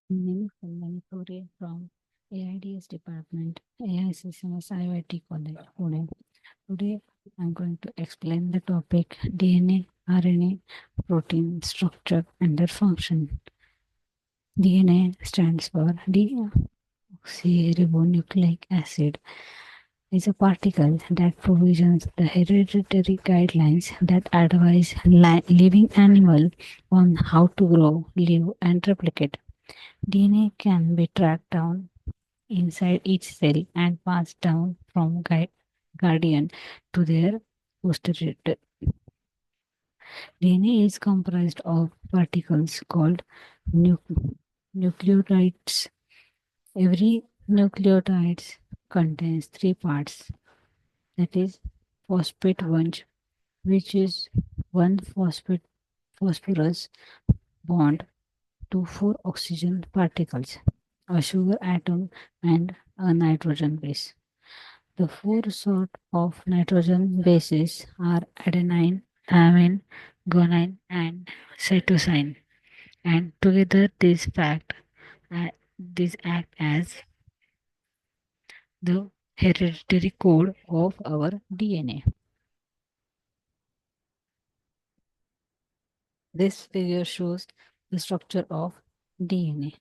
Name Manipuri from AIDS Department, AI Systems IIT College, Pune. Today, I'm going to explain the topic DNA, RNA, protein structure and their function. DNA stands for deoxyribonucleic acid. Is a particle that provisions the hereditary guidelines that advise living animal on how to grow, live, and replicate. DNA can be tracked down inside each cell and passed down from guardian to their posterior. DNA is comprised of particles called nu- nucleotides. Every nucleotide contains three parts, that is phosphate bunch, which is one phosphorus bond to four oxygen particles, a sugar atom, and a nitrogen base. The four sort of nitrogen bases are adenine, thymine, guanine, and cytosine, and together uh, these act as the hereditary code of our DNA. This figure shows the structure of DNA.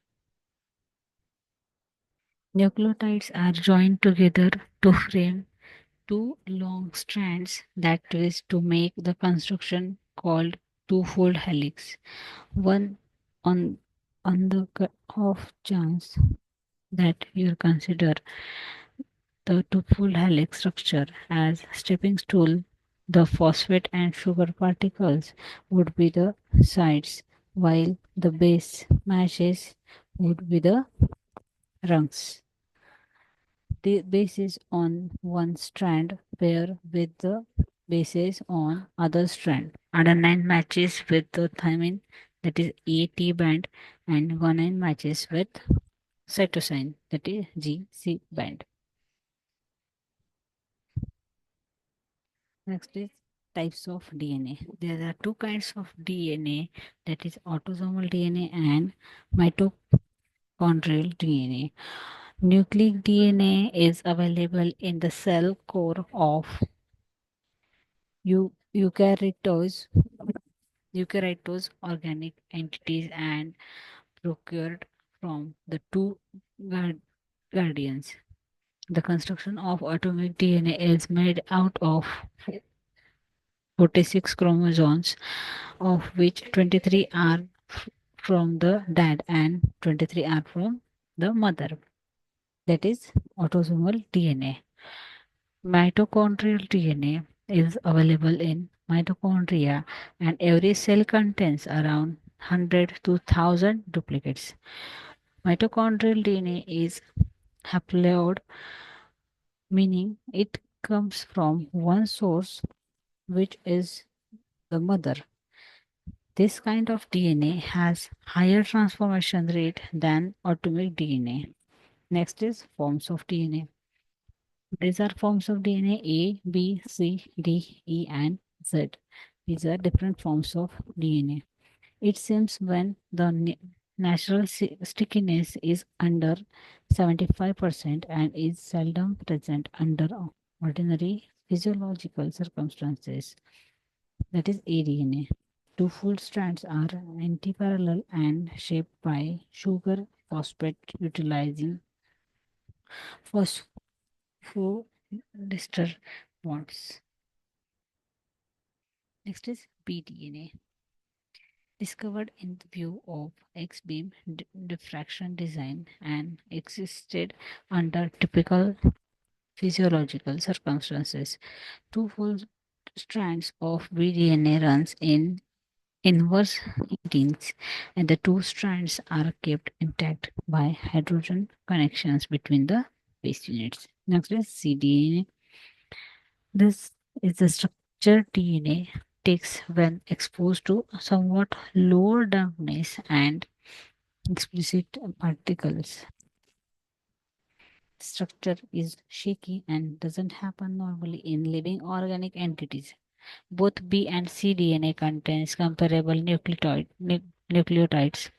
Nucleotides are joined together to frame two long strands that twist to make the construction called twofold helix. One on the off chance that you consider the twofold helix structure as stepping stool, the phosphate and sugar particles would be the sides, while the base matches would be the rungs. The bases on one strand pair with the bases on other strand. Adenine matches with the thymine, that is AT band, and guanine matches with cytosine, that is GC band. Next is types of DNA. There are two kinds of DNA, that is autosomal DNA and mitochondrial DNA. Nucleic DNA is available in the cell core of eukaryotes, eukaryotes organic entities and procured from the two guardians. The construction of atomic DNA is made out of 46 chromosomes, of which 23 are from the dad and 23 are from the mother. That is autosomal DNA. Mitochondrial DNA is available in mitochondria, and every cell contains around 100 to 1000 duplicates. Mitochondrial DNA is haploid, meaning it comes from one source, which is the mother. This kind of DNA has higher transformation rate than atomic DNA. Next is forms of DNA. These are forms of DNA A, B, C, D, E, and Z. These are different forms of DNA. It seems when the natural stickiness is under 75% and is seldom present under ordinary physiological circumstances. That is aDNA. Two full strands are antiparallel and shaped by sugar phosphate utilizing phosphodiester bonds. Next is pDNA. Discovered in the view of X-beam diffraction design and existed under typical physiological circumstances. Two full strands of bDNA runs in inverse genes, and the two strands are kept intact by hydrogen connections between the base units. Next is cDNA. This is the structure DNA takes when exposed to somewhat lower dampness and explicit particles. Structure is shaky and doesn't happen normally in living organic entities. Both B and C DNA contains comparable nucleotides.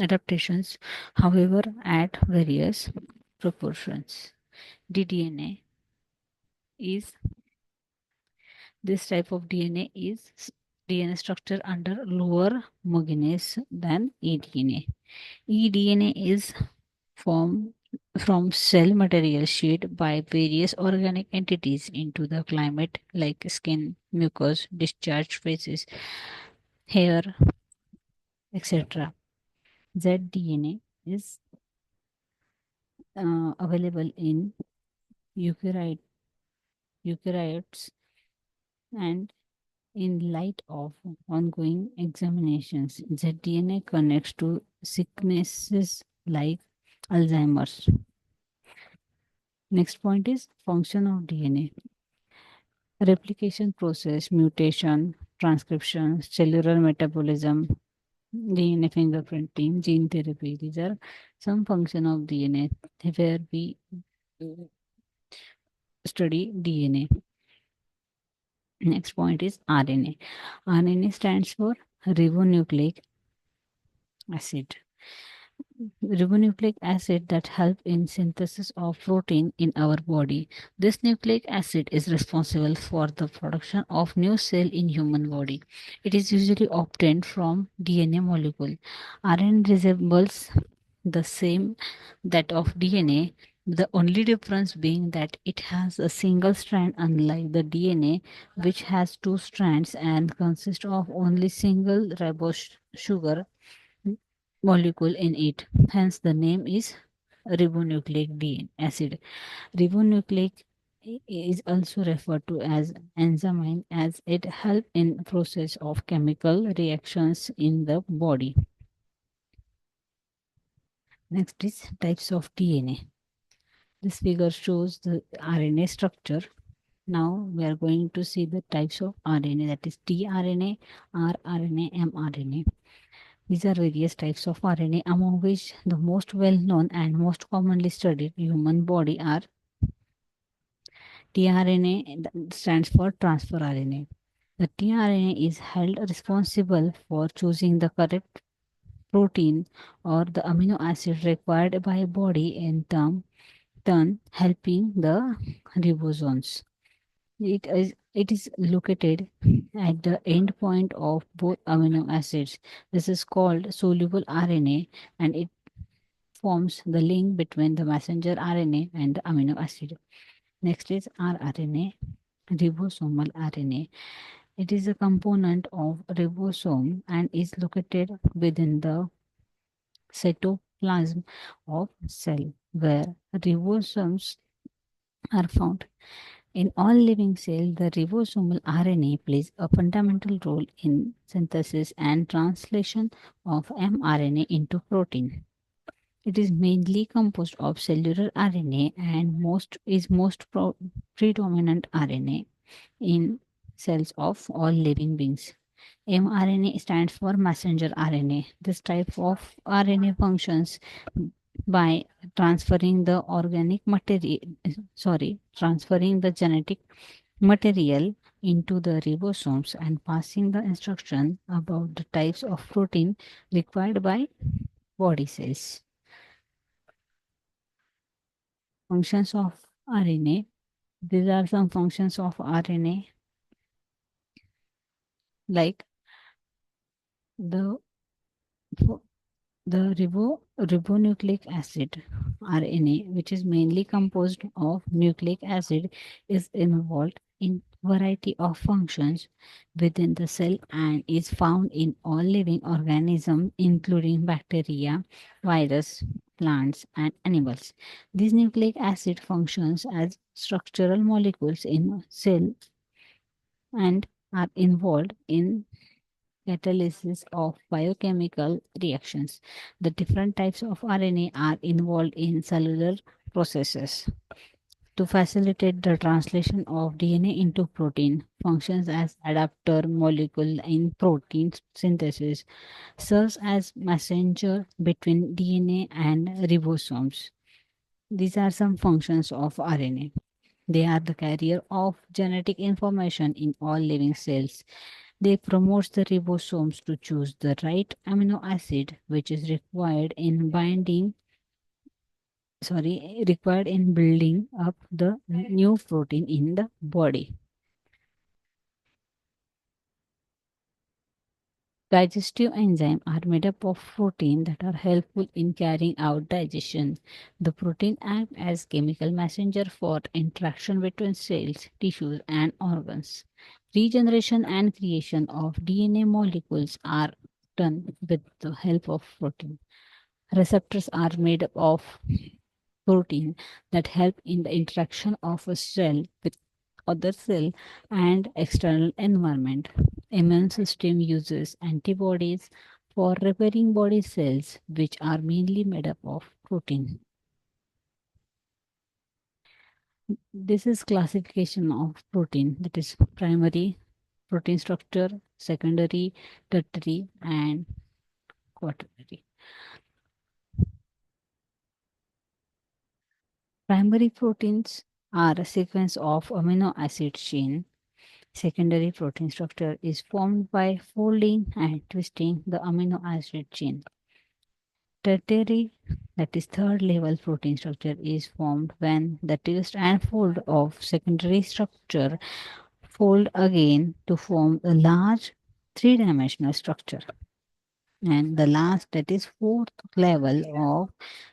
adaptations, however, at various proportions. ddna is this type of DNA is DNA structure under lower homogeneous than eDNA. eDNA is formed from cell material shed by various organic entities into the climate like skin, mucus, discharge phases, hair, etc. zDNA is available in eukaryote, eukaryotes, and in light of ongoing examinations, zDNA connects to sicknesses like Alzheimer's. Next point is function of DNA. Replication process, mutation, transcription, cellular metabolism, DNA fingerprinting, gene therapy. These are some function of DNA where we study DNA. Next point is RNA. RNA stands for ribonucleic acid. Ribonucleic acid that help in synthesis of protein in our body. This nucleic acid is responsible for the production of new cell in human body. It is usually obtained from DNA molecule. RNA resembles the same that of DNA, the only difference being that it has a single strand unlike the DNA which has two strands and consists of only single ribose sugar molecule in it. Hence, the name is ribonucleic acid. Ribonucleic is also referred to as enzyme as it helps in process of chemical reactions in the body. Next is types of DNA. This figure shows the RNA structure. Now we are going to see the types of RNA, that is tRNA, rRNA, mRNA. These are various types of RNA, among which the most well-known and most commonly studied human body are tRNA, that stands for transfer RNA. The tRNA is held responsible for choosing the correct protein or the amino acid required by body in turn helping the ribosomes. It is located at the end point of both amino acids. This is called soluble RNA and it forms the link between the messenger RNA and the amino acid. Next is rRNA, ribosomal RNA. It is a component of ribosome and is located within the cytoplasm of cell where ribosomes are found. In all living cells, the ribosomal RNA plays a fundamental role in synthesis and translation of mRNA into protein. It is mainly composed of cellular RNA and most predominant RNA in cells of all living beings. mRNA stands for messenger RNA. This type of RNA functions by transferring the genetic material into the ribosomes and passing the instruction about the types of protein required by body cells. Functions of RNA. These are some functions of RNA like the ribonucleic acid RNA, which is mainly composed of nucleic acid, is involved in variety of functions within the cell and is found in all living organisms, including bacteria, virus, plants, and animals. These nucleic acid functions as structural molecules in cell and are involved in catalysis of biochemical reactions. The different types of RNA are involved in cellular processes. To facilitate the translation of DNA into protein, functions as adapter molecule in protein synthesis, serves as messenger between DNA and ribosomes. These are some functions of RNA. They are the carrier of genetic information in all living cells. They promote the ribosomes to choose the right amino acid which is required in building up the new protein in the body. Digestive enzymes are made up of protein that are helpful in carrying out digestion. The protein act as chemical messenger for interaction between cells, tissues, and organs. Regeneration and creation of DNA molecules are done with the help of protein. Receptors are made up of protein that help in the interaction of a cell with other cell and external environment. Immune system uses antibodies for repairing body cells which are mainly made up of protein. This is classification of protein, that is primary protein structure, secondary, tertiary, and quaternary. Primary proteins are a sequence of amino acid chain. Secondary protein structure is formed by folding and twisting the amino acid chain. Tertiary, that is third level protein structure, is formed when the twist and fold of secondary structure fold again to form a large three-dimensional structure. And the last, that is fourth level of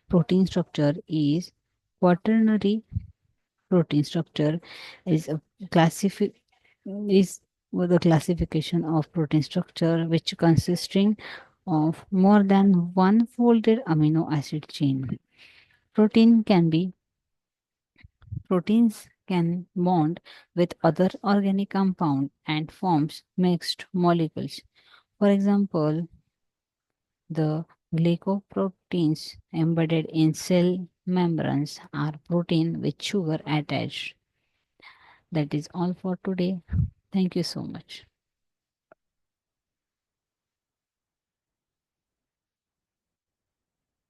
protein structure, is quaternary protein structure is a classifi- is the classification of protein structure which consisting of more than one folded amino acid chain. Protein can be Proteins can bond with other organic compound and forms mixed molecules. For example, the glycoproteins embedded in cell membranes are protein with sugar attached. That is all for today. Thank you so much.